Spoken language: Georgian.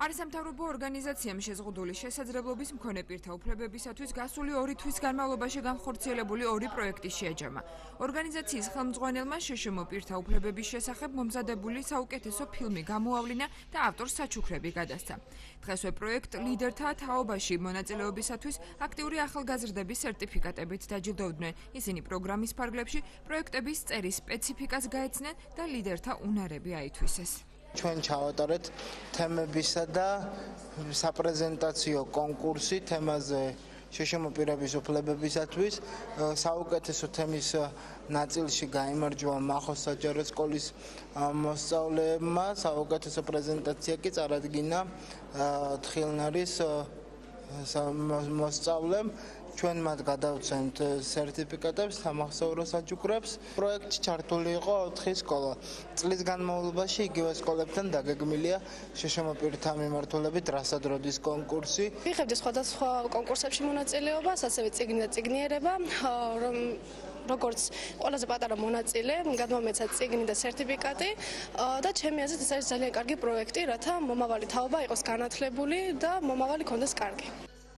არასამთავრობო ორგანიზაციამ შეზღუდული შესაძლებლობის მქონე პირთა უფლებებისათვის გასული 2 თვის განმავლობაში განხორციელებული 2 პროექტი შეაჯამა. ორგანიზაციის ხელმძღვანელმა შშმ პირთა უფლებების შესახებ მომზადებული საუკეთესო ფილმი გამოავლინა და ავტორს საჩუქრები გადასცა. დღესვე პროექტ ლიდერთა თაობაში მონაწილეობისათვის აქტიური ახალგაზრდების სერტიფიკატებით დაჯილდოვდნენ. ისინი პროგრამის ფარგლებში პროექტების წერის სპეციფიკას გაეცნენ და ლიდერთა უნარები აითვისეს. ჩვენ ჩავატარეთ თემებისა და საპრეზენტაციო კონკურსი თემაზე შშმ პირების უფლებებისათვის. საუკეთესო თემის ნაწილში გაიმარჯვა მახოს საჯარო სკოლის მოსწავლეებმა, საუკეთესო პრეზენტაცია კი წარადგინა თხილნარის მოსწავლემ. ჩვენ მათ გადავცემთ სერტიფიკატებს, სამახსოვრო საჩუქრებს. პროექტში ჩართული იყო 4 სკოლა. წლის განმავლობაში იგივე სკოლებთან დაგეგმილია შშმ პირთა მიმართულებით რასადროდის კონკურსი. ვიღებდი სხვადასხვა კონკურსებში მონაწილეობას, ასევე წიგნი და წიგნიერება, როგორც ყველაზე პატარა მონაწილე, გადმომეცა წიგნი და სერტიფიკატი და ჩემი აზრით ეს არის ძალიან კარგი პროექტი, რათა მომავალი თაობა იყოს განათლებული და მომავალი ქონდეს კარგი.